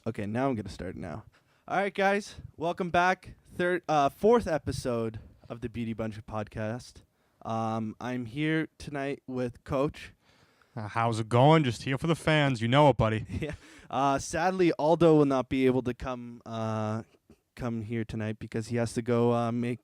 Okay, now I'm gonna start now. All right, guys, welcome back. Fourth episode of the Beauty Bunch podcast. I'm here tonight with Coach. How's it going? Just here for the fans. You know it, buddy. Yeah. Sadly, Aldo will not be able to come here tonight because he has to go make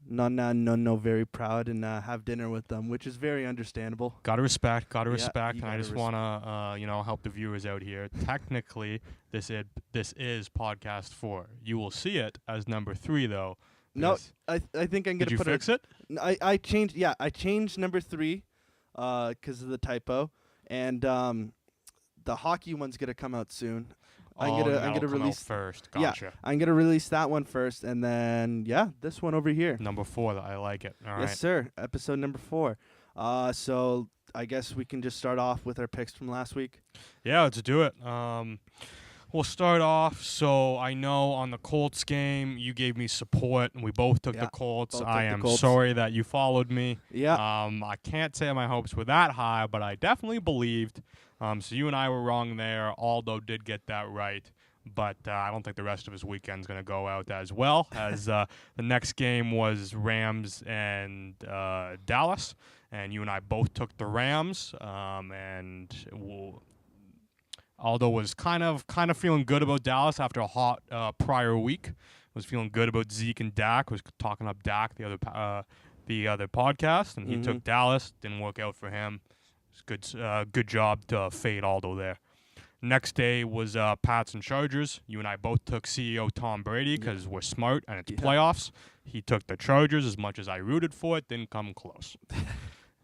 Nonna very proud and have dinner with them, which is very understandable. Gotta respect. Yeah, And I just wanna, help the viewers out here. Technically, this is podcast 4. You will see it as number 3, though. No, I think I'm gonna Did you put fix it? I changed. Yeah, I changed number 3, because of the typo, and the hockey one's gonna come out soon. I'm gonna release first. Yeah, Gotcha. I'm gonna release that one first, and then this one over here. Number 4. I like it. All right. Yes, sir. Episode number 4. So I guess we can just start off with our picks from last week. Yeah, let's do it. We'll start off. So I know on the Colts game, you gave me support, and we both took the Colts. I am sorry that you followed me. Yeah. I can't say my hopes were that high, but I definitely believed. So you and I were wrong there. Aldo did get that right. But I don't think the rest of his weekend's going to go out as well, as the next game was Rams and Dallas. And you and I both took the Rams. Aldo was kind of feeling good about Dallas after a hot prior week. Was feeling good about Zeke and Dak. Was talking up Dak the other podcast, and he took Dallas. Didn't work out for him. It was good job to fade Aldo there. Next day was Pats and Chargers. You and I both took CEO Tom Brady because we're smart and it's playoffs. He took the Chargers as much as I rooted for it. Didn't come close.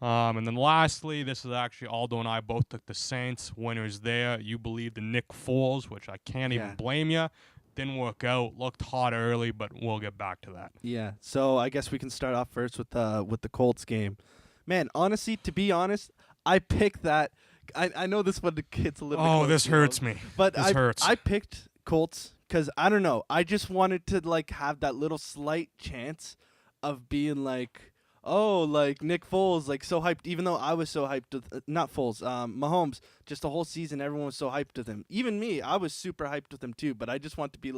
And then lastly, this is actually Aldo and I both took the Saints. Winners there. You believed in Nick Foles, which I can't even blame you. Didn't work out. Looked hot early, but we'll get back to that. Yeah. So I guess we can start off first with the Colts game. Man, honestly, to be honest, I picked that. I know this one hits a little bit close, this hurts me. But this hurts. I picked Colts because, I don't know, I just wanted to, have that little slight chance of being Nick Foles, so hyped, even though I was so hyped with, not Foles, Mahomes, just the whole season, everyone was so hyped with him. Even me, I was super hyped with him too, but I just want to be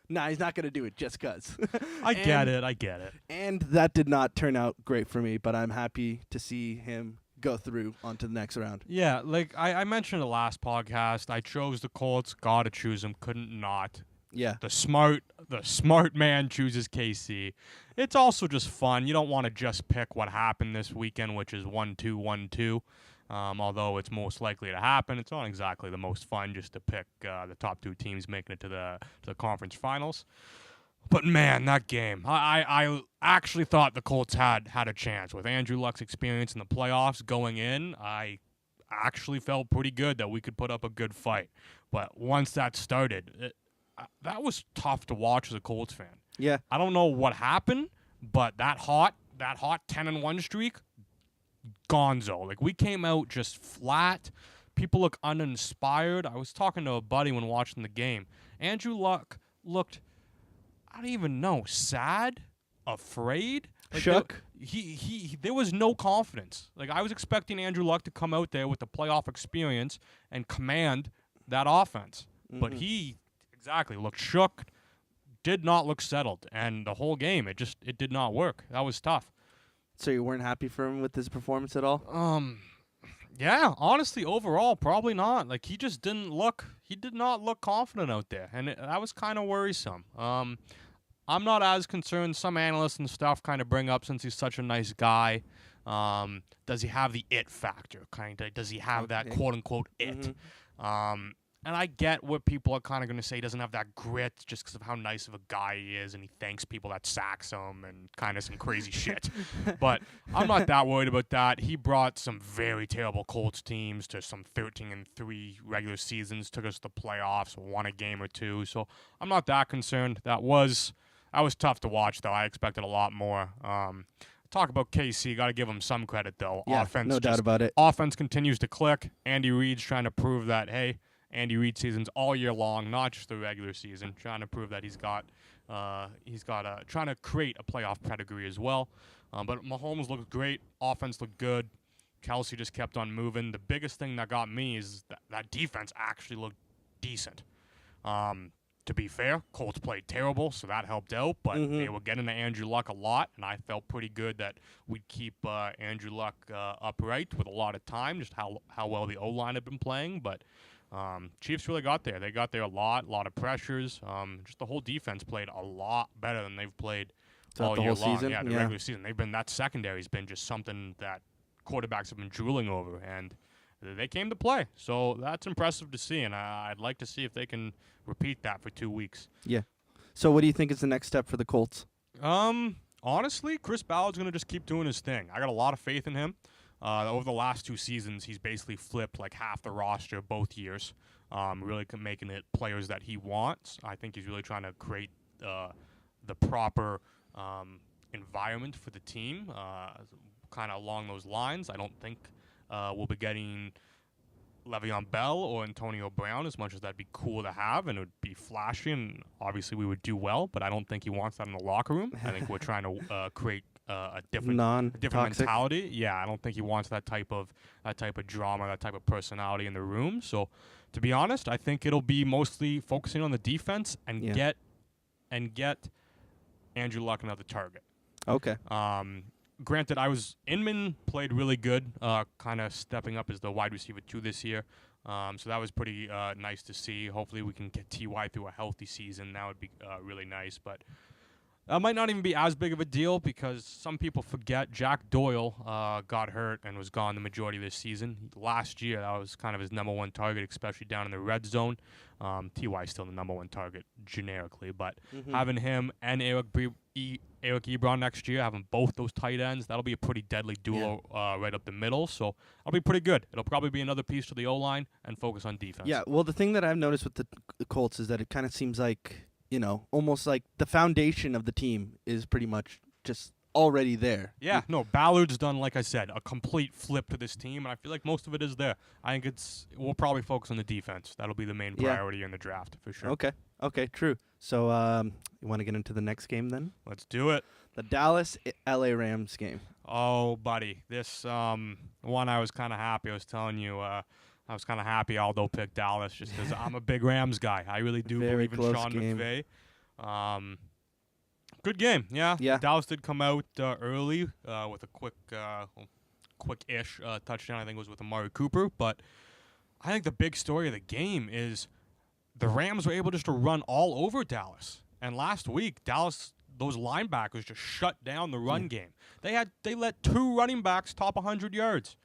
nah, he's not going to do it just because. I get it. And that did not turn out great for me, but I'm happy to see him go through onto the next round. Yeah, I mentioned the last podcast, I chose the Colts. Gotta choose them. Couldn't not. Yeah. The smart man chooses KC. It's also just fun. You don't want to just pick what happened this weekend, which is 1-2, 1-2. Although it's most likely to happen, it's not exactly the most fun just to pick the top 2 teams making it to the conference finals. But man, that game, I actually thought the Colts had a chance with Andrew Luck's experience in the playoffs going in. I actually felt pretty good that we could put up a good fight. But once that started, that was tough to watch as a Colts fan. Yeah. I don't know what happened, but that hot 10-1 streak, gonzo. We came out just flat. People look uninspired. I was talking to a buddy when watching the game. Andrew Luck looked, I don't even know, sad, afraid, shook. There was no confidence. I was expecting Andrew Luck to come out there with the playoff experience and command that offense, but he exactly looked shook, did not look settled, and the whole game it did not work. That was tough. So you weren't happy for him with his performance at all? Yeah, honestly, overall, probably not. He just did not look confident out there, and that was kind of worrisome. I'm not as concerned. Some analysts and stuff kind of bring up, since he's such a nice guy, does he have the it factor? Does he have that quote-unquote it? And I get what people are kind of going to say. He doesn't have that grit just because of how nice of a guy he is, and he thanks people that sacks him and kind of some crazy shit. But I'm not that worried about that. He brought some very terrible Colts teams to some 13-3 regular seasons, took us to the playoffs, won a game or 2. So I'm not that concerned. That was tough to watch, though. I expected a lot more. Talk about KC. Got to give him some credit, though. Yeah, no doubt about it. Offense continues to click. Andy Reid's trying to prove that, hey, Andy Reid seasons all year long, not just the regular season, trying to prove that he's got trying to create a playoff pedigree as well. But Mahomes looked great. Offense looked good. Kelsey just kept on moving. The biggest thing that got me is that defense actually looked decent. To be fair, Colts played terrible, so that helped out, but they were getting to Andrew Luck a lot, and I felt pretty good that we'd keep Andrew Luck upright with a lot of time, just how well the O-line had been playing. But Chiefs really got there. They got there a lot of pressures. Just the whole defense played a lot better than they've played all the year whole long. season? Yeah, the Yeah. regular season. That secondary's been just something that quarterbacks have been drooling over, and they came to play. So that's impressive to see, and I'd like to see if they can repeat that for 2 weeks. Yeah. So what do you think is the next step for the Colts? Honestly, Chris Ballard's going to just keep doing his thing. I got a lot of faith in him. Over the last 2 seasons, he's basically flipped like half the roster both years, really making it players that he wants. I think he's really trying to create the proper environment for the team, kind of along those lines. I don't think we'll be getting Le'Veon Bell or Antonio Brown, as much as that'd be cool to have and it would be flashy and obviously we would do well, but I don't think he wants that in the locker room. I think we're trying to create a different mentality. Yeah, I don't think he wants that type of drama, that type of personality in the room. So, to be honest, I think it'll be mostly focusing on the defense and get Andrew Luck another target. Okay. Granted, Inman played really good, kind of stepping up as the wide receiver 2 this year. So that was pretty nice to see. Hopefully we can get T.Y. through a healthy season. That would be really nice. But that might not even be as big of a deal because some people forget Jack Doyle got hurt and was gone the majority of this season. Last year, that was kind of his number one target, especially down in the red zone. T.Y. is still the number one target generically. But having him and Eric Ebron next year, having both those tight ends, that'll be a pretty deadly duo right up the middle. So that'll be pretty good. It'll probably be another piece to the O-line and focus on defense. Yeah, well, the thing that I've noticed with the Colts is that it kind of seems like, almost like the foundation of the team is pretty much just already there. Yeah, no, Ballard's done, like I said, a complete flip to this team, and I feel like most of it is there. I think we'll probably focus on the defense. That'll be the main priority in the draft, for sure. Okay, true. So you want to get into the next game then? Let's do it. The Dallas-LA Rams game. Oh, buddy. This one I was kind of happy. I was telling you I was kind of happy Aldo picked Dallas just because I'm a big Rams guy. I really do believe in Sean McVay. Good game, yeah. Dallas did come out early with a quick-ish touchdown. I think it was with Amari Cooper. But I think the big story of the game is the Rams were able just to run all over Dallas. And last week, Dallas, those linebackers just shut down the run game. They let 2 running backs top 100 yards.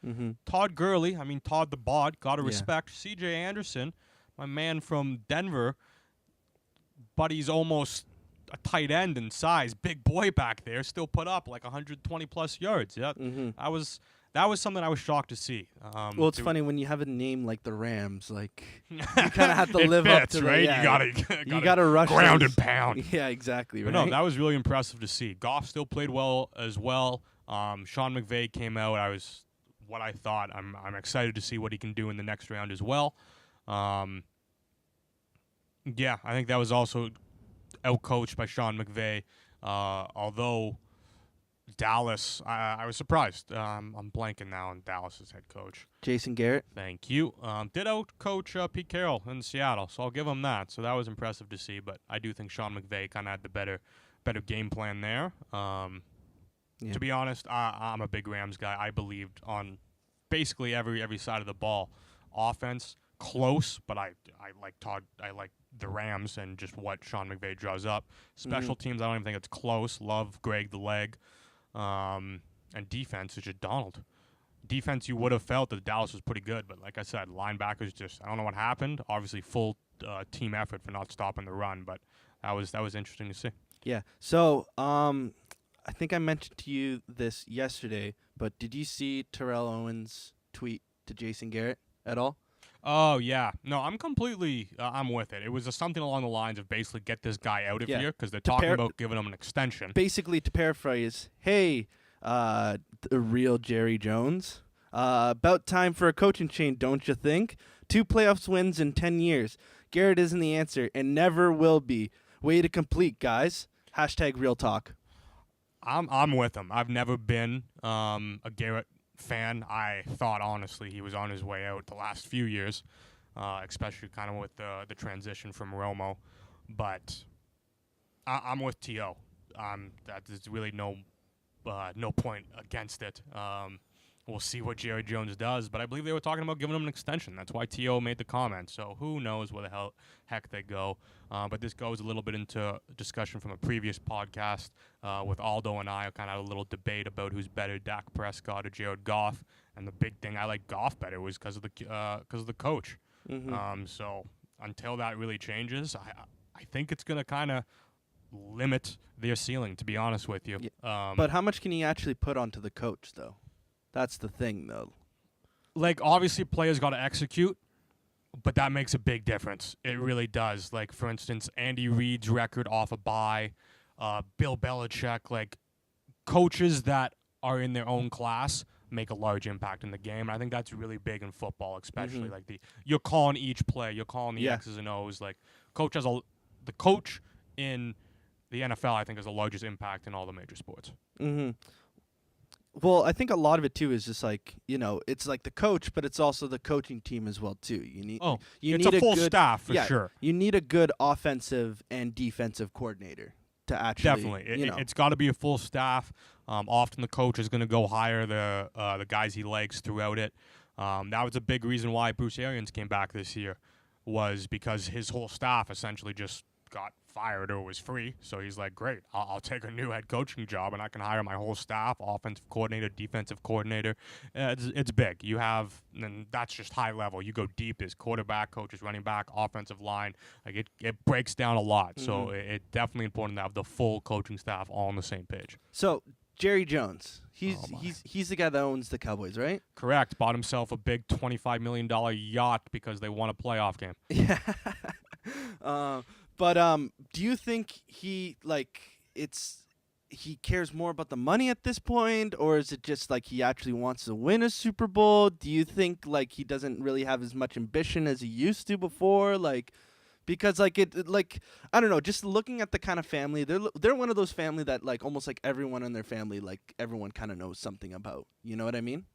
Todd Gurley, Todd the Bod, gotta respect. C.J. Anderson, my man from Denver, but he's almost a tight end in size, big boy back there, still put up like 120-plus yards. Yeah, that was something I was shocked to see. Well, it's funny when you have a name like the Rams, like you kind of have to live fits, up to right? You gotta rush ground those. and pound. Yeah, exactly. But right? no, that was really impressive to see. Goff still played well as well. Sean McVay came out. What I thought. I'm excited to see what he can do in the next round as well. I think that was also outcoached by Sean McVay. Although Dallas, I was surprised. I'm blanking now on Dallas's head coach. Jason Garrett. Thank you. Did outcoach Pete Carroll in Seattle, so I'll give him that. So that was impressive to see. But I do think Sean McVay kind of had the better game plan there. To be honest, I'm a big Rams guy. I believed on basically every side of the ball. Offense, close, but I like Todd. I like the Rams and just what Sean McVay draws up. Special teams, I don't even think it's close. Love Greg the Leg. And defense is just Donald. Defense, you would have felt that Dallas was pretty good, but like I said, linebackers just, I don't know what happened. Obviously, full team effort for not stopping the run, but that was interesting to see. Yeah. So, I think I mentioned to you this yesterday, but did you see Terrell Owens' tweet to Jason Garrett at all? Oh, yeah. No, I'm completely I'm with it. It was something along the lines of basically get this guy out of here because they're talking about giving him an extension. Basically, to paraphrase, hey, the real Jerry Jones, about time for a coaching change, don't you think? 2 playoffs wins in 10 years. Garrett isn't the answer and never will be. Way to complete, guys. # real talk. I'm with him. I've never been a Garrett fan. I thought, honestly, he was on his way out the last few years. especially kind of with the transition from Romo. But I'm with T.O. There's really no point against it. We'll see what Jerry Jones does, but I believe they were talking about giving him an extension. That's why T.O. made the comment. So who knows where the heck they go. But this goes a little bit into discussion from a previous podcast with Aldo and I. Kind of had a little debate about who's better, Dak Prescott or Jared Goff. And the big thing I like Goff better was because of the coach. Mm-hmm. So until that really changes, I think it's going to kind of limit their ceiling, to be honest with you. Yeah. But how much can he actually put onto the coach, though? That's the thing, though. Like, obviously, players got to execute, but that makes a big difference. It really does. Like, for instance, Andy Reid's record off a bye, Bill Belichick, like, coaches that are in their own class make a large impact in the game. And I think that's really big in football, especially. Like, you're calling each play, you're calling the X's and O's. Like, the coach in the NFL, I think, has the largest impact in all the major sports. Mm-hmm. Well, I think a lot of it too is just like, it's like the coach, but it's also the coaching team as well too. You need it's a full staff for sure. You need a good offensive and defensive coordinator to actually definitely. It's got to be a full staff. Often the coach is going to go hire the guys he likes throughout it. That was a big reason why Bruce Arians came back this year, was because his whole staff essentially just got fired or was free. So he's like, great, I'll take a new head coaching job and I can hire my whole staff, offensive coordinator, defensive coordinator. It's big. You have, and that's just high level. You go deep as quarterback, coaches, running back, offensive line. Like it breaks down a lot. So it's definitely important to have the full coaching staff all on the same page. So Jerry Jones, he's the guy that owns the Cowboys, right? Correct. Bought himself a big $25 million yacht because they won a playoff game. Yeah. But do you think he cares more about the money at this point, or is it just like he actually wants to win a Super Bowl? Do you think like he doesn't really have as much ambition as he used to before? Like, because I don't know, just looking at the kind of family, they're one of those family that like almost like everyone in their family, like everyone kind of knows something about. You know what I mean?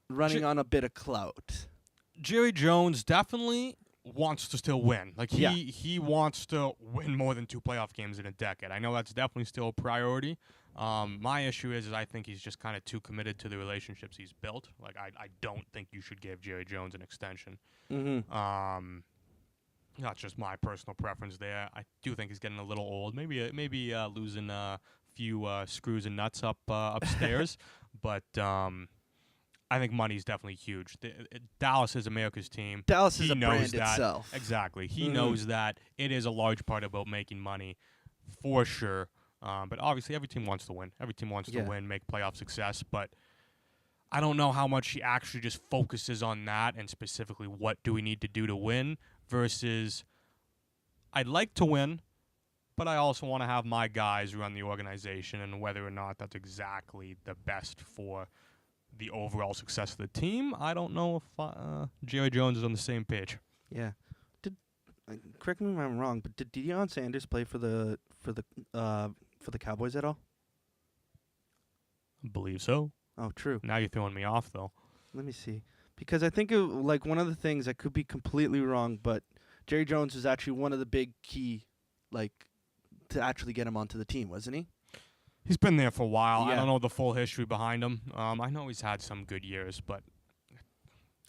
Running on a bit of clout. Jerry Jones definitely wants to still win. Like he wants to win more than 2 playoff games in a decade. I know that's definitely still a priority. My issue is I think he's just kind of too committed to the relationships he's built. Like I don't think you should give Jerry Jones an extension. That's just my personal preference there. I do think he's getting a little old. Maybe losing a few screws and nuts upstairs, but. I think money's definitely huge. Dallas is America's team. Dallas is a brand itself. Exactly. He knows that it is a large part about making money, for sure. But obviously, every team wants to win. Every team wants to win, make playoff success. But I don't know how much he actually just focuses on that and specifically what do we need to do to win versus I'd like to win, but I also want to have my guys run the organization, and whether or not that's exactly the best for the overall success of the team, I don't know if Jerry Jones is on the same page. Yeah. Correct me if I'm wrong, but did Deion Sanders play for the Cowboys at all? I believe so. Oh, true. Now you're throwing me off, though. Let me see. Because I think one of the things, I could be completely wrong, but Jerry Jones was actually one of the big key, to actually get him onto the team, wasn't he? He's been there for a while. Yeah. I don't know the full history behind him. I know he's had some good years, but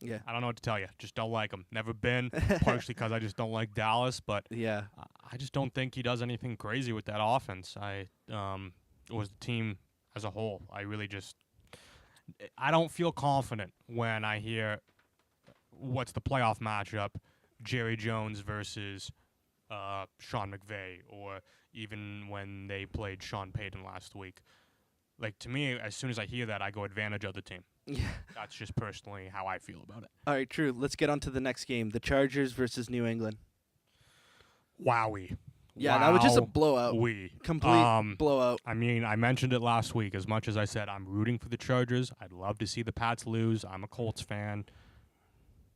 I don't know what to tell you. Just don't like him. Never been, partially because I just don't like Dallas, but I just don't think he does anything crazy with that offense. It was the team as a whole. I don't feel confident when I hear what's the playoff matchup, Jerry Jones versus Sean McVay, or even when they played Sean Payton last week. Like, to me, as soon as I hear that, I go advantage of the team. Yeah. That's just personally how I feel about it. All right, true. Let's get on to the next game, the Chargers versus New England. Wowie. Yeah, that was just a blowout. Complete blowout. I mean, I mentioned it last week. As much as I said I'm rooting for the Chargers, I'd love to see the Pats lose. I'm a Colts fan.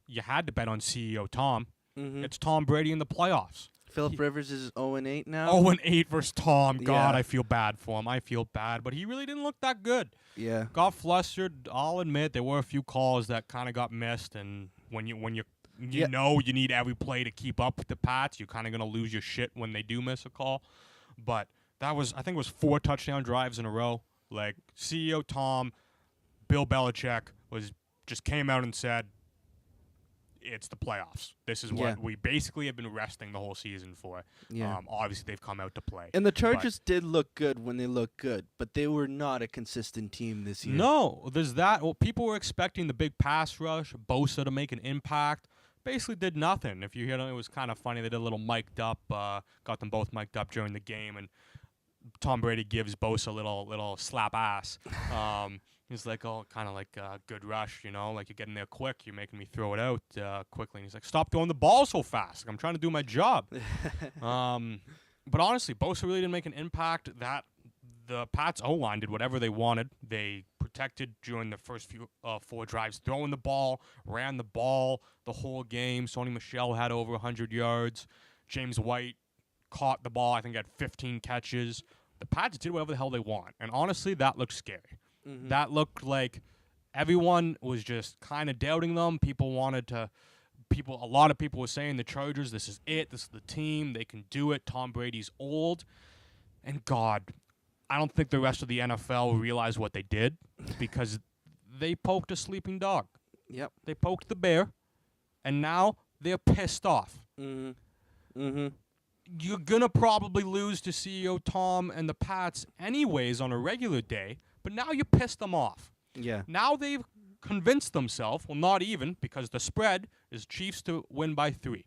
You had to bet on CEO Tom. Mm-hmm. It's Tom Brady in the playoffs. Phillip Rivers is 0-8 now. 0-8 versus Tom. God, Yeah. I feel bad for him. I feel bad. But he really didn't look that good. Yeah. Got flustered. I'll admit there were a few calls that kind of got missed. And, when you Yeah. know you need every play to keep up with the Pats, you're kind of gonna lose your shit when they do miss a call. But I think it was 4 touchdown drives in a row. Like CEO Tom, Bill Belichick just came out and said, it's the playoffs. This is what we basically have been resting the whole season for. Yeah. Obviously, they've come out to play. And the Chargers did look good when they looked good, but they were not a consistent team this year. No, there's that. Well, people were expecting the big pass rush, Bosa to make an impact. Basically did nothing. If you hear them, it was kind of funny. They did a little mic'd up, got them both mic'd up during the game, and Tom Brady gives Bosa a little slap ass. He's like, oh, kind of like good rush, like you're getting there quick. You're making me throw it out quickly. And he's like, stop throwing the ball so fast. Like, I'm trying to do my job. But honestly, Bosa really didn't make an impact. The Pats O-line did whatever they wanted. They protected during the first 4 drives, throwing the ball, ran the ball the whole game. Sony Michel had over 100 yards. James White caught the ball, I think, had 15 catches. The Pats did whatever the hell they want. And honestly, that looked scary. Mm-hmm. That looked like everyone was just kind of doubting them. A lot of people were saying the Chargers, this is it. This is the team. They can do it. Tom Brady's old. And God, I don't think the rest of the NFL realized what they did because they poked a sleeping dog. Yep. They poked the bear, and now they're pissed off. Mm-hmm. Mm-hmm. You're going to probably lose to CEO Tom and the Pats anyways on a regular day, but now you pissed them off. Yeah. Now they've convinced themselves, well, not even, because the spread is Chiefs to win by 3.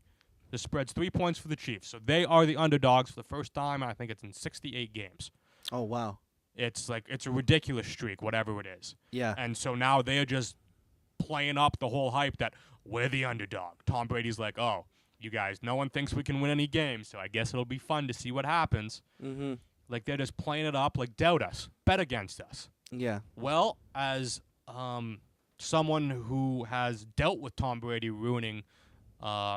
The spread's 3 points for the Chiefs, so they are the underdogs for the first time, and I think it's in 68 games. Oh, wow. It's a ridiculous streak, whatever it is. Yeah. And so now they're just playing up the whole hype that we're the underdog. Tom Brady's like, oh, you guys, no one thinks we can win any games, so I guess it'll be fun to see what happens. Mm-hmm. Like, they're just playing it up, like, doubt us, bet against us. Yeah. Well, as someone who has dealt with Tom Brady ruining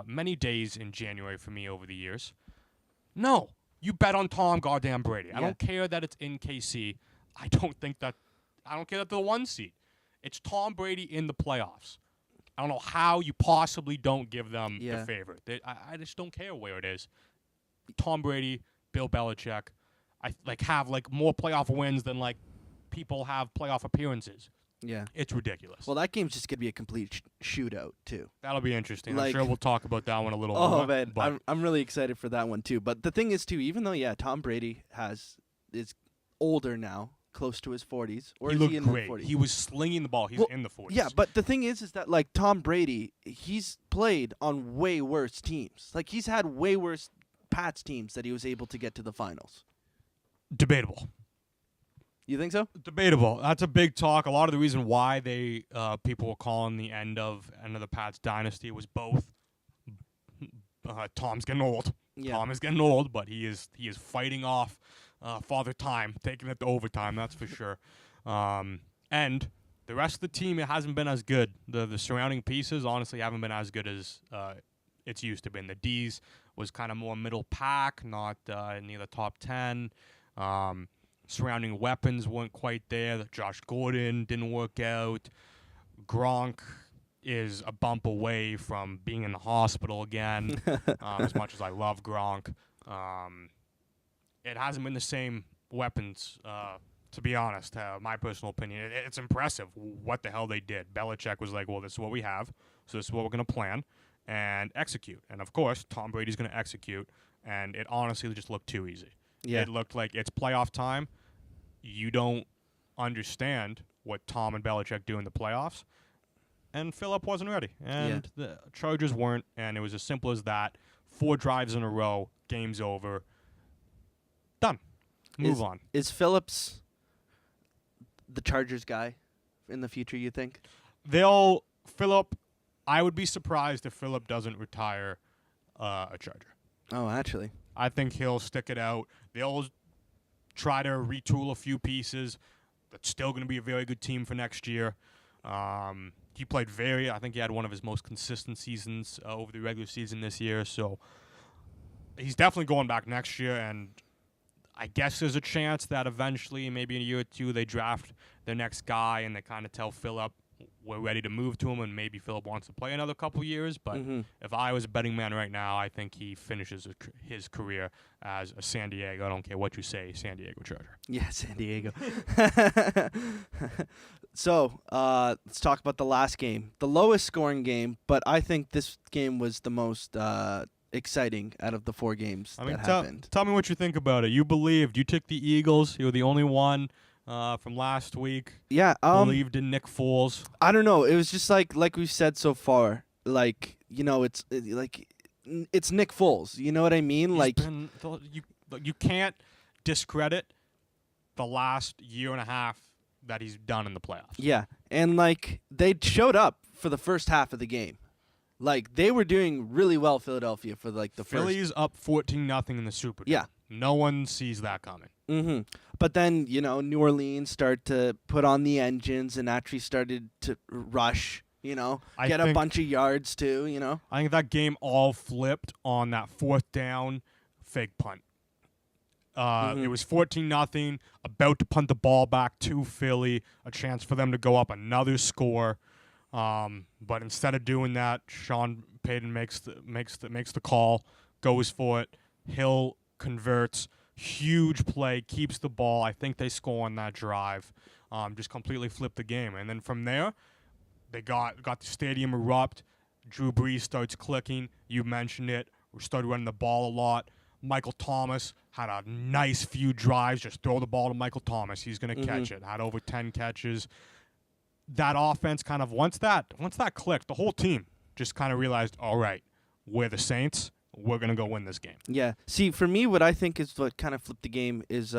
many days in January for me over the years, no. You bet on Tom goddamn Brady. Yeah. I don't care that it's in KC. I don't care that they're the 1 seed. It's Tom Brady in the playoffs. I don't know how you possibly don't give them the favorite. I just don't care where it is. Tom Brady, Bill Belichick, have more playoff wins than people have playoff appearances. Yeah. It's ridiculous. Well, that game's just going to be a complete shootout, too. That'll be interesting. I'm sure we'll talk about that one a little more. Oh, man. I'm really excited for that one, too. But the thing is, too, even though, Tom Brady is older now, close to his 40s. Or he is looked he in great. the 40s? He was slinging the ball. He's in the 40s. Yeah, but the thing is that, Tom Brady, he's played on way worse teams. He's had way worse Pats teams that he was able to get to the finals. Debatable. You think so? Debatable. That's a big talk. A lot of the reason why people were calling the end of the Pats dynasty was both. Tom's getting old. Yeah. Tom is getting old, but he is fighting off Father Time, taking it to overtime. That's for sure. And the rest of the team, it hasn't been as good. The surrounding pieces honestly haven't been as good as it's used to be. The D's was kind of more middle pack, not near the top 10. Surrounding weapons weren't quite there. Josh Gordon didn't work out. Gronk is a bump away from being in the hospital again, as much as I love Gronk. It hasn't been the same weapons, to be honest. My personal opinion, it's impressive what the hell they did. Belichick was like, well, this is what we have, so this is what we're going to plan and execute. And, of course, Tom Brady's going to execute, and it honestly just looked too easy. Yeah. It looked like it's playoff time. You don't understand what Tom and Belichick do in the playoffs. And Phillip wasn't ready. And the Chargers weren't. And it was as simple as that. 4 drives in a row. Game's over. Done. Move on. Is Phillips the Chargers guy in the future, you think? Phillip, I would be surprised if Phillip doesn't retire a Charger. Oh, actually. I think he'll stick it out. They'll try to retool a few pieces. That's still going to be a very good team for next year. He played I think he had one of his most consistent seasons over the regular season this year. So he's definitely going back next year. And I guess there's a chance that eventually, maybe in a year or two, they draft their next guy and they kind of tell Phillip, we're ready to move to him, and maybe Philip wants to play another couple years. But if I was a betting man right now, I think he finishes his career as a San Diego. I don't care what you say, San Diego Charger. Yeah, San Diego. So let's talk about the last game, the lowest scoring game, but I think this game was the most exciting out of the 4 games that happened. Tell me what you think about it. You believed. You took the Eagles. You were the only one from last week. Yeah, believed in Nick Foles. I don't know. It was just like we've said so far. Like, you know, it's Nick Foles. You know what I mean? You can't discredit the last year and a half that he's done in the playoffs. Yeah, and like they showed up for the first half of the game. Like they were doing really well, Philadelphia, for like the Phillies up 14-0 in the Super Bowl. Yeah. No one sees that coming. But then, you know, New Orleans started to put on the engines and actually started to rush, you know, get a bunch of yards too, you know. I think that game all flipped on that 4th down fake punt. It was 14-0, about to punt the ball back to Philly, a chance for them to go up another score. But instead of doing that, Sean Payton makes the call, goes for it. Hill converts, huge play, keeps the ball. I think they score on that drive. Just completely flipped the game. And then from there, they got the stadium erupt. Drew Brees starts clicking. You mentioned it. We started running the ball a lot. Michael Thomas had a nice few drives. Just throw the ball to Michael Thomas. He's going to catch it. Had over 10 catches. That offense kind of, once that clicked, the whole team just kind of realized, all right, we're the Saints. We're going to go win this game. Yeah. See, for me, what I think is what kind of flipped the game is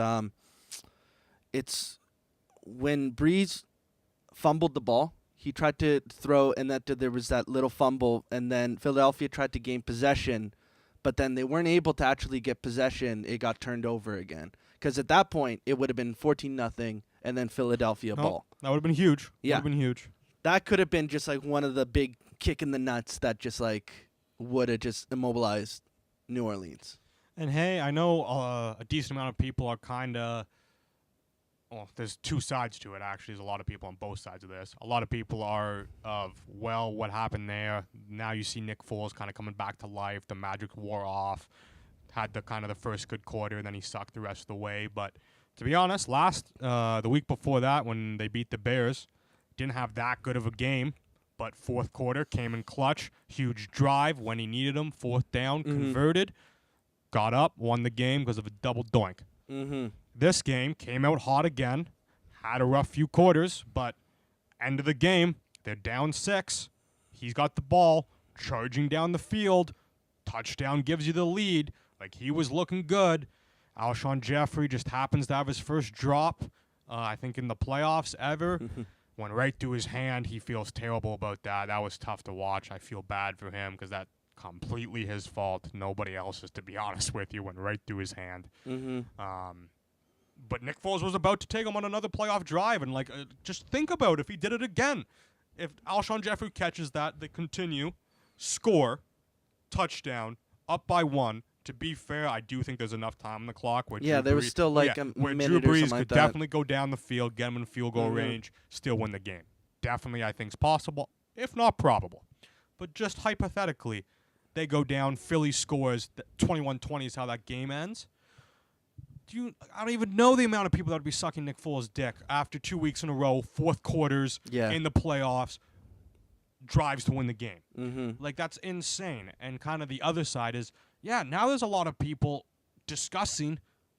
it's when Breeze fumbled the ball. He tried to throw, and there was that little fumble, and then Philadelphia tried to gain possession, but then they weren't able to actually get possession. It got turned over again. Because at that point, it would have been 14-0, and then Philadelphia ball. That would have been huge. Yeah. Would have been huge. That could have been just like one of the big kick in the nuts that just like would have just immobilized New Orleans. And hey, I know a decent amount of people are kind of, well, there's 2 sides to it, actually. There's a lot of people on both sides of this. A lot of people are what happened there? Now you see Nick Foles kind of coming back to life. The magic wore off. Had the first good quarter, and then he sucked the rest of the way. But to be honest, the week before that, when they beat the Bears, didn't have that good of a game. But 4th quarter came in clutch. Huge drive when he needed him. 4th down, converted. Got up, won the game because of a double doink. This game came out hot again. Had a rough few quarters, but end of the game, they're down 6. He's got the ball, charging down the field. Touchdown gives you the lead. Like, he was looking good. Alshon Jeffrey just happens to have his first drop, I think, in the playoffs ever. Went right through his hand. He feels terrible about that. That was tough to watch. I feel bad for him because that's completely his fault. Nobody else's, to be honest with you. Went right through his hand. But Nick Foles was about to take him on another playoff drive. And, just think about if he did it again. If Alshon Jeffrey catches that, they continue, score, touchdown, up by 1. To be fair, I do think there's enough time on the clock. Where there was still a where minute Drew or Brees something like could definitely go down the field, get him in field goal range, still win the game. Definitely, I think it's possible, if not probable. But just hypothetically, they go down, Philly scores, 21-20 is how that game ends. I don't even know the amount of people that would be sucking Nick Foles' dick after 2 weeks in a row, 4th quarters in the playoffs, drives to win the game. That's insane. And kind of the other side is, now there's a lot of people discussing,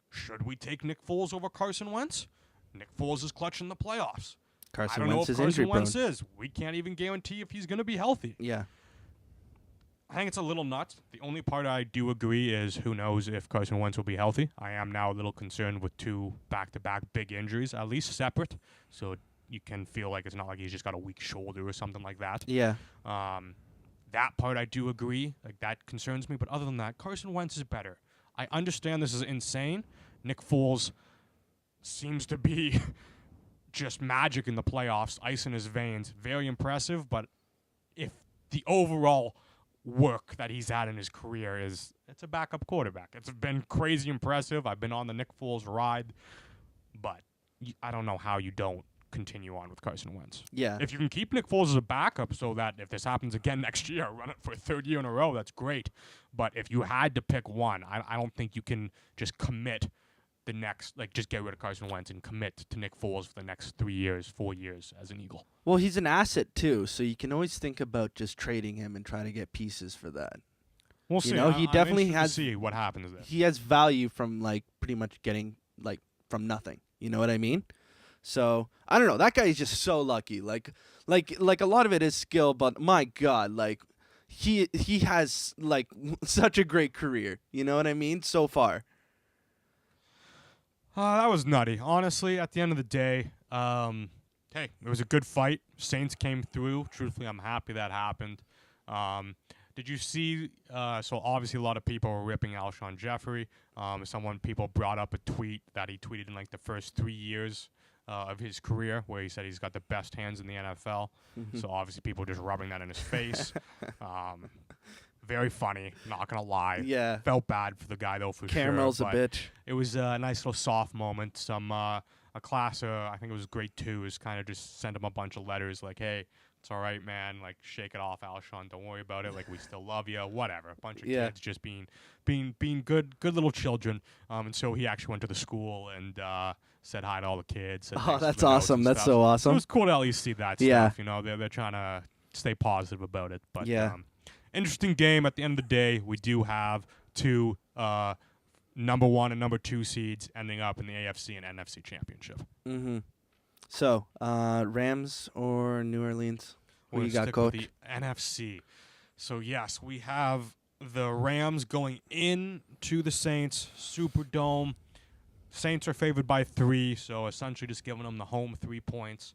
should we take Nick Foles over Carson Wentz? Nick Foles is clutch in the playoffs. Carson I don't Wentz know is if Carson injury prone. Wentz is. We can't even guarantee if he's going to be healthy. Yeah. I think it's a little nuts. The only part I do agree is who knows if Carson Wentz will be healthy. I am now a little concerned with 2 back-to-back big injuries, at least separate, so you can feel like it's not like he's just got a weak shoulder or something like that. Yeah. That part I do agree. That concerns me. But other than that, Carson Wentz is better. I understand this is insane. Nick Foles seems to be just magic in the playoffs, ice in his veins. Very impressive. But if the overall work that he's had in his career it's a backup quarterback. It's been crazy impressive. I've been on the Nick Foles ride. But I don't know how you don't continue on with Carson Wentz. Yeah. If you can keep Nick Foles as a backup so that if this happens again next year, run it for a third year in a row, that's great. But if you had to pick one, I don't think you can just commit the next, like just get rid of Carson Wentz and commit to Nick Foles for the next 3 years, 4 years as an Eagle. Well, he's an asset too, so you can always think about just trading him and try to get pieces for that. We'll see. He definitely I'm has. to see what happens there. He has value from like pretty much getting like from nothing. You know what I mean? So I don't know. That guy is just so lucky. Like a lot of it is skill, but my God, like he has like such a great career. You know what I mean? So far. That was nutty. Honestly, at the end of the day, hey, it was a good fight. Saints came through. Truthfully, I'm happy that happened. Did you see? So obviously, a lot of people were ripping Alshon Jeffrey. People brought up a tweet that he tweeted in like the first 3 years of his career, where he said he's got the best hands in the NFL. Mm-hmm. So obviously, people just rubbing that in his face. Very funny, not gonna lie. Yeah. Felt bad for the guy though, for Caramel's sure. a bitch. It was a nice little soft moment. A class, I think it was grade 2, is kind of just sent him a bunch of letters like, hey, it's all right, man. Like, shake it off, Alshon. Don't worry about it. Like, we still love you. Whatever. A bunch of kids just being good little children. And so he actually went to the school and said hi to all the kids. Oh, that's awesome. That's so awesome. It was cool to at least see that Yeah. stuff. You know, they're trying to stay positive about it. But Yeah. Interesting game. At the end of the day, we do have two number 1 and number 2 seeds ending up in the AFC and NFC championship. Mm-hmm. So, Rams or New Orleans? Who you got, stick Coach? with the NFC. So, yes, we have the Rams going into the Saints Superdome. Saints are favored by 3, so essentially just giving them the home 3 points.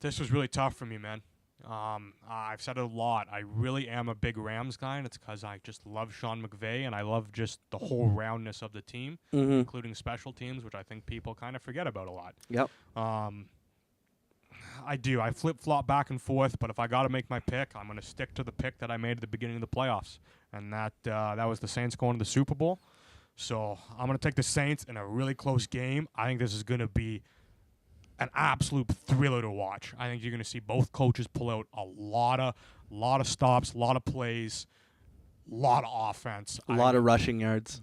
This was really tough for me, man. I've said it a lot. I really am a big Rams guy, and it's because I just love Sean McVay, and I love just the whole roundness of the team, including special teams, which I think people kind of forget about a lot. Yep. I do. I flip-flop back and forth, but if I got to make my pick, I'm going to stick to the pick that I made at the beginning of the playoffs, and that was the Saints going to the Super Bowl. So I'm going to take the Saints in a really close game. I think this is going to be an absolute thriller to watch. I think you're going to see both coaches pull out a lot of stops, a lot of plays, a lot of offense. A lot of rushing yards.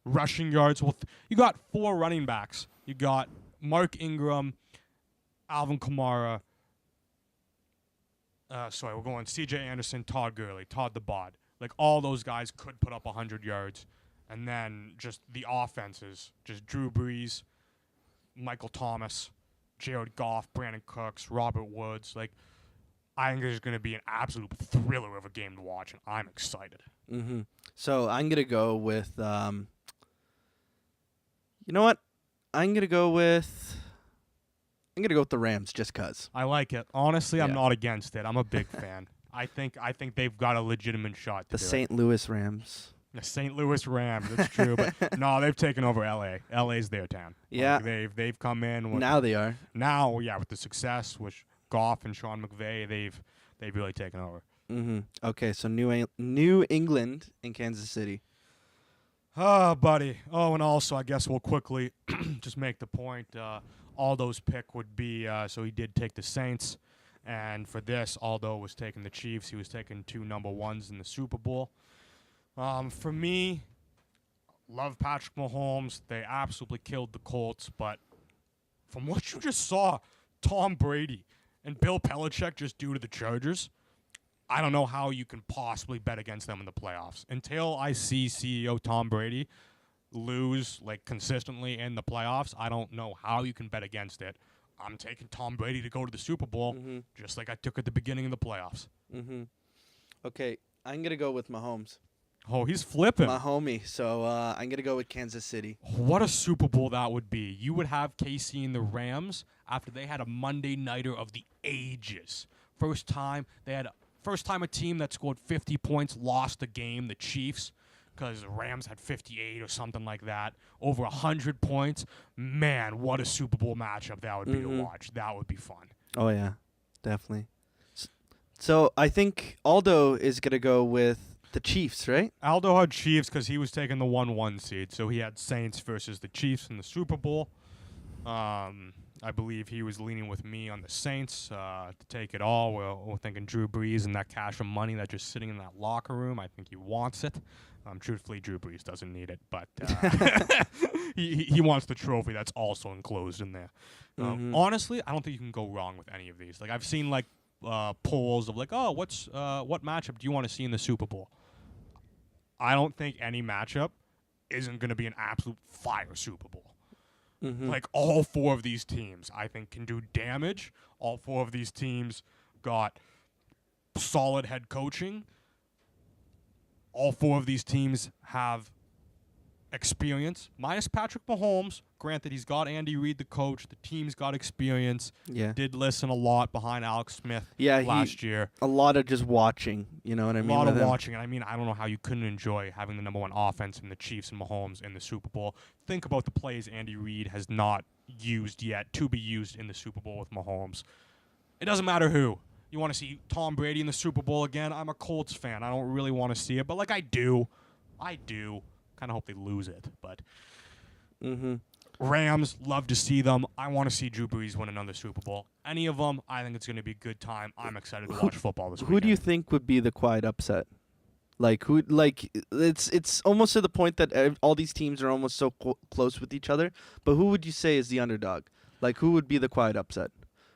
Rushing yards. Well, you got 4 running backs. You got Mark Ingram, Alvin Kamara. We're going C.J. Anderson, Todd Gurley, Todd the Bod. Like, all those guys could put up 100 yards. And then just the offenses, just Drew Brees, Michael Thomas, Jared Goff, Brandon Cooks, Robert Woods. Like, I think there's going to be an absolute thriller of a game to watch, and I'm excited. Mm-hmm. So I'm going to go with, you know what? I'm going to go with the Rams just because. I like it. Honestly, I'm not against it. I'm a big fan. I think they've got a legitimate shot to the do St. Louis Rams. The St. Louis Rams, that's true. But no, they've taken over L.A. L.A.'s their town. Yeah. Like, they've come in. Now they are. Now, yeah, with the success with Goff and Sean McVay, they've really taken over. Mm-hmm. Okay, so New England and Kansas City. Oh, buddy. Oh, and also, I guess we'll quickly just make the point. Aldo's pick would be, so he did take the Saints. And for this, Aldo was taking the Chiefs. He was taking 2 number 1s in the Super Bowl. For me, love Patrick Mahomes. They absolutely killed the Colts. But from what you just saw, Tom Brady and Bill Belichick just do to the Chargers, I don't know how you can possibly bet against them in the playoffs. Until I see CEO Tom Brady lose like consistently in the playoffs, I don't know how you can bet against it. I'm taking Tom Brady to go to the Super Bowl, just like I took at the beginning of the playoffs. Mm-hmm. Okay, I'm going to go with Mahomes. Oh, he's flipping. My homie. So I'm going to go with Kansas City. What a Super Bowl that would be. You would have KC and the Rams after they had a Monday nighter of the ages. First time a team that scored 50 points lost the game, the Chiefs, because the Rams had 58 or something like that. Over 100 points. Man, what a Super Bowl matchup that would be to watch. That would be fun. Oh, yeah. Definitely. So I think Aldo is going to go with the Chiefs, right? Aldo had Chiefs because he was taking the 1-1 seed. So he had Saints versus the Chiefs in the Super Bowl. I believe he was leaning with me on the Saints to take it all. We're thinking Drew Brees and that cash of money that's just sitting in that locker room. I think he wants it. Truthfully, Drew Brees doesn't need it, but he wants the trophy that's also enclosed in there. Honestly, I don't think you can go wrong with any of these. Like I've seen like polls of like, oh, what matchup do you want to see in the Super Bowl? I don't think any matchup isn't going to be an absolute fire Super Bowl. Like all four of these teams, I think, can do damage. All four of these teams got solid head coaching. All four of these teams have experience, minus Patrick Mahomes. Granted, he's got Andy Reid, the coach. The team's got experience. Yeah. Did listen a lot behind Alex Smith Yeah, last year. A lot of just watching, you know what I mean? A lot of watching. And I mean, I don't know how you couldn't enjoy having the number one offense in the Chiefs and Mahomes in the Super Bowl. Think about the plays Andy Reid has not used yet to be used in the Super Bowl with Mahomes. It doesn't matter who. You want to see Tom Brady in the Super Bowl again? I'm a Colts fan. I don't really want to see it, but like I do. Kind of hope they lose it, but Rams, love to see them. I want to see Drew Brees win another Super Bowl. Any of them, I think it's going to be a good time. I'm excited to watch football this weekend. Who do you think would be the quiet upset? Like who? Like it's almost to the point that all these teams are almost so close with each other. But who would you say is the underdog? Like who would be the quiet upset?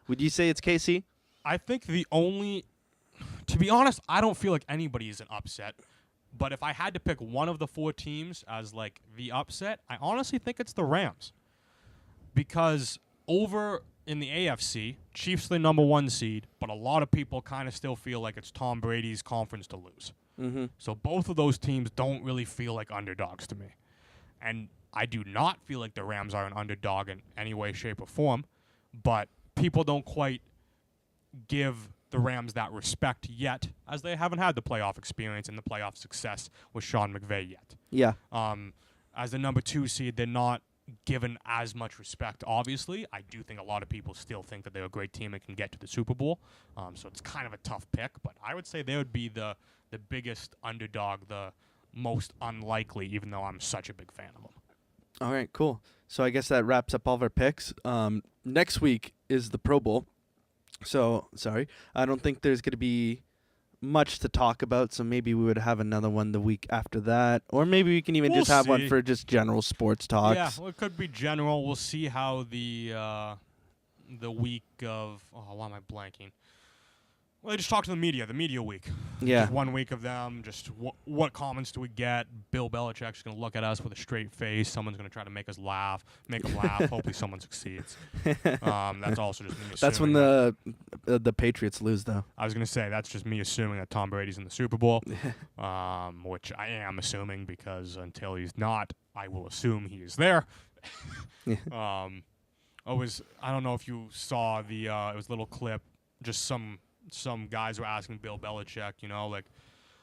Would you say it's KC? I think to be honest, I don't feel like anybody is an upset. But if I had to pick one of the four teams as like the upset, I honestly think it's the Rams. Because over in the AFC, Chiefs the number one seed, but a lot of people kind of still feel like it's Tom Brady's conference to lose. So both of those teams don't really feel like underdogs to me. And I do not feel like the Rams are an underdog in any way, shape, or form. But people don't quite give the Rams that respect yet, as they haven't had the playoff experience and the playoff success with Sean McVay yet. Yeah. As the number two seed, they're not given as much respect, obviously. I do think a lot of people still think that they're a great team and can get to the Super Bowl. So it's kind of a tough pick, but I would say they would be the biggest underdog, the most unlikely, even though I'm such a big fan of them. All right, cool. So I guess that wraps up all of our picks. Next week is the Pro Bowl. So, sorry, I don't think there's going to be much to talk about, so maybe we would have another one the week after that. Or maybe we can even just have one for just general sports talks. Yeah, well, it could be general. We'll see how the week of... Oh, why am I blanking? Well, they just talk to the media week. Yeah. Just 1 week of them, just what comments do we get? Bill Belichick's going to look at us with a straight face. Someone's going to try to make them laugh. Hopefully someone succeeds. That's also just me assuming. That's when the Patriots lose, though. I was going to say, that's just me assuming that Tom Brady's in the Super Bowl, which I am assuming because until he's not, I will assume he is there. I don't know if you saw it was a little clip, just some guys were asking Bill Belichick, like,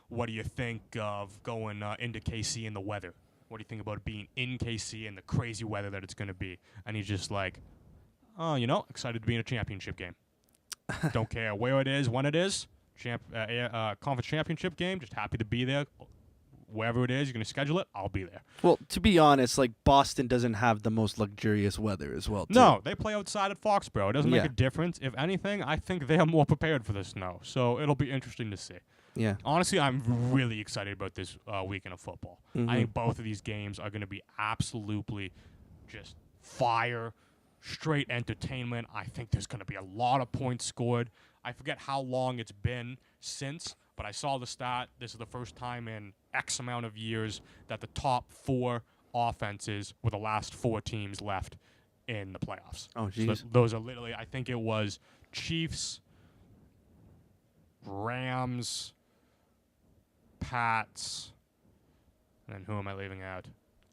what do you think of going into KC in the weather? What do you think about being in KC and the crazy weather that it's going to be? And he's just like, excited to be in a championship game. Don't care where it is, when it is. Conference championship game, just happy to be there. Wherever it is, you're going to schedule it, I'll be there. Well, to be honest, like Boston doesn't have the most luxurious weather as well, too. No, they play outside at Foxborough. It doesn't make a difference. If anything, I think they are more prepared for the snow. So it'll be interesting to see. Yeah. Honestly, I'm really excited about this weekend of football. I think both of these games are going to be absolutely just fire, straight entertainment. I think there's going to be a lot of points scored. I forget how long it's been since, but I saw the stat. This is the first time in X amount of years that the top four offenses were the last four teams left in the playoffs. Oh, jeez. So those are literally, I think it was Chiefs, Rams, Pats, and then who am I leaving out?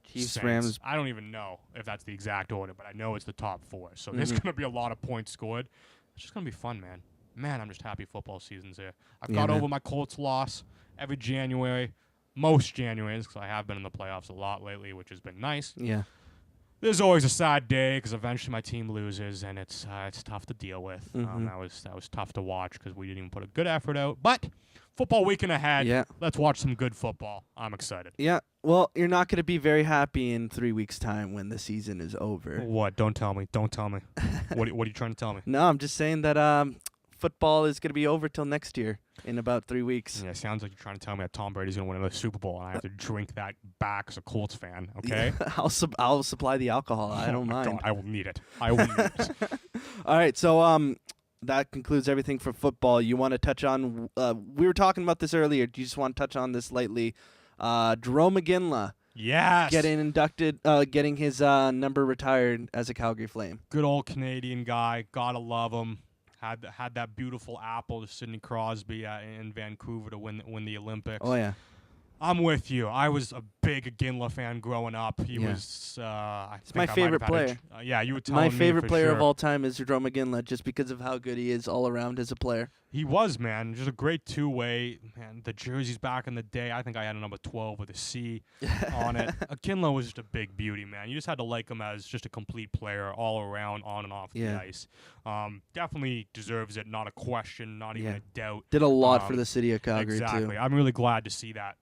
Chiefs, Saints. Rams. I don't even know if that's the exact order, but I know it's the top four. So there's going to be a lot of points scored. It's just going to be fun, man. Man, I'm just happy football season's here. I've got over my Colts loss every January, most Januaries, because I have been in the playoffs a lot lately, which has been nice. Yeah. There's always a sad day because eventually my team loses, and it's tough to deal with. Mhm. That was tough to watch because we didn't even put a good effort out. But football weekend ahead. Yeah. Let's watch some good football. I'm excited. Yeah. Well, you're not going to be very happy in 3 weeks' time when the season is over. What? Don't tell me. Don't tell me. What are you trying to tell me? No, I'm just saying that football is going to be over till next year in about 3 weeks. Yeah, sounds like you're trying to tell me that Tom Brady's going to win another Super Bowl, and I have to drink that back as a Colts fan, okay? I'll supply the alcohol. I don't mind. God, I will need it. I will need it. All right, so that concludes everything for football. You want to touch on we were talking about this earlier. Do you just want to touch on this lightly? Jerome McGinley Yes. getting his number retired as a Calgary Flame. Good old Canadian guy. Gotta love him. Had that beautiful apple to Sidney Crosby in Vancouver to win the Olympics. Oh, yeah. I'm with you. I was a big Ginla fan growing up. He Yeah. was. It's my favorite player. Yeah, you were telling My me favorite for player sure. of all time is Jerome McGinley, just because of how good he is all around as a player. He was, man. Just a great two-way. Man, the jerseys back in the day, I think I had a number 12 with a C on it. Ginla was just a big beauty, man. You just had to like him as just a complete player all around, on and off the ice. Definitely deserves it. Not a question, not even a doubt. Did a lot for the city of Calgary, exactly. too. I'm really glad to see that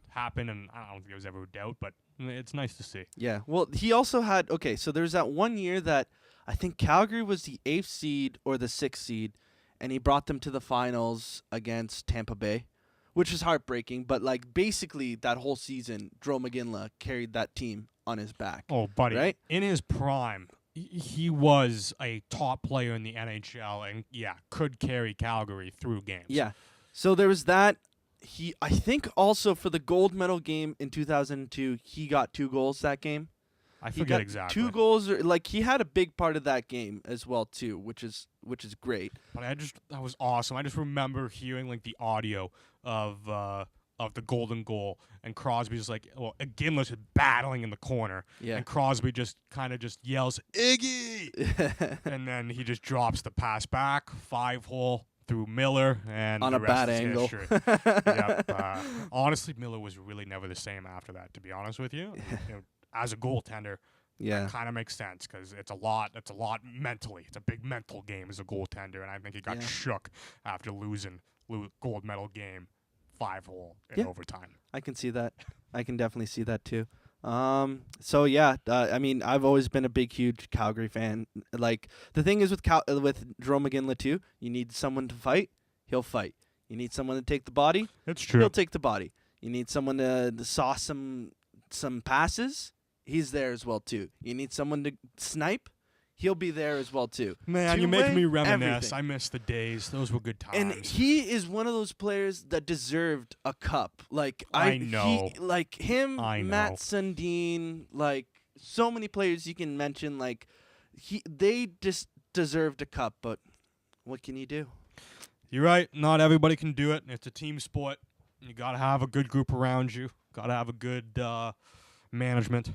happen, and I don't think there was ever a doubt, but it's nice to see. Yeah. Well, he also had, okay, so there's that 1 year that I think Calgary was the 8th seed or the 6th seed, and he brought them to the finals against Tampa Bay, which is heartbreaking. But, like, basically that whole season, Jerome McGinley carried that team on his back. Oh, buddy. Right? In his prime, he was a top player in the NHL and, could carry Calgary through games. Yeah. So there was that. I think also for the gold medal game in 2002, he got 2 goals that game. I He forget got exactly. 2 goals, like he had a big part of that game as well too, which is great. But that was awesome. I just remember hearing like the audio of the golden goal, and Crosby's like, well, Ginla's battling in the corner, Yeah. and Crosby just kind of just yells Iggy, and then he just drops the pass back 5-hole through Miller, and On the a rest bad is angle. history. Yep. Honestly, Miller was really never the same after that. To be honest with you, as a goaltender, Yeah. that kind of makes sense because it's a lot mentally. It's a big mental game as a goaltender, and I think he got shook after losing gold medal game 5-hole in overtime. I can see that. I can definitely see that too. So yeah, I mean, I've always been a big, huge Calgary fan. Like the thing is with Jerome McGinley too, you need someone to fight, he'll fight. You need someone to take the body, It's true. he'll take the body. You need someone to sauce some passes, he's there as well too. You need someone to snipe, he'll be there as well too. Man, you make me reminisce. everything. I miss the days. Those were good times. And he is one of those players that deserved a cup. Like I know. like him, I know. Matt Sundin, like so many players you can mention. Like they just deserved a cup. But what can you do? You're right. Not everybody can do it. It's a team sport. You got to have a good group around you. Got to have a good management.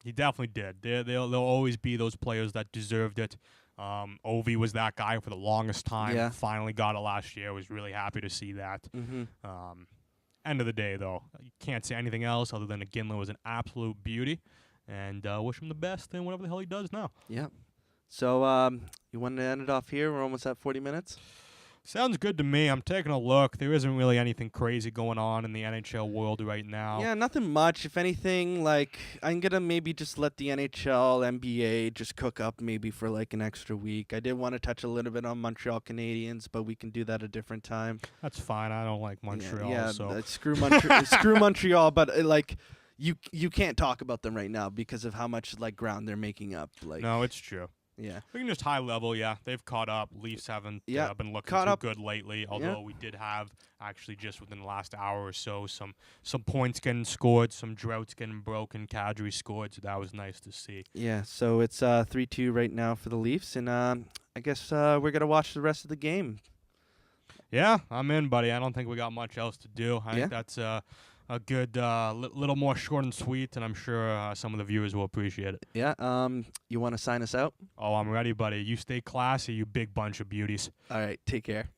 He definitely did. There'll always be those players that deserved it. Ovi was that guy for the longest time. Yeah. Finally got it last year. Was really happy to see that. Mm-hmm. End of the day, though, you can't say anything else other than Ginla was an absolute beauty. And wish him the best in whatever the hell he does now. Yeah. So you want to end it off here? We're almost at 40 minutes. Sounds good to me. I'm taking a look. There isn't really anything crazy going on in the NHL world right now. Yeah, nothing much. If anything, like I'm gonna maybe just let the NHL, NBA just cook up maybe for like an extra week. I did want to touch a little bit on Montreal Canadiens, but we can do that a different time. That's fine. I don't like Montreal. Yeah, so screw Montreal. Screw Montreal, but like you can't talk about them right now because of how much like ground they're making up. Like no, it's true. yeah. We can just high level, they've caught up. Leafs haven't been looking caught too up. good lately, although we did have actually just within the last hour or so some points getting scored, some droughts getting broken. Calgary scored, so that was nice to see. Yeah, so it's 3-2 right now for the Leafs, and I guess we're gonna watch the rest of the game. Yeah, I'm in, buddy. I don't think we got much else to do. I think that's a good little more short and sweet, and I'm sure some of the viewers will appreciate it. Yeah. You want to sign us out? Oh, I'm ready, buddy. You stay classy, you big bunch of beauties. All right. Take care.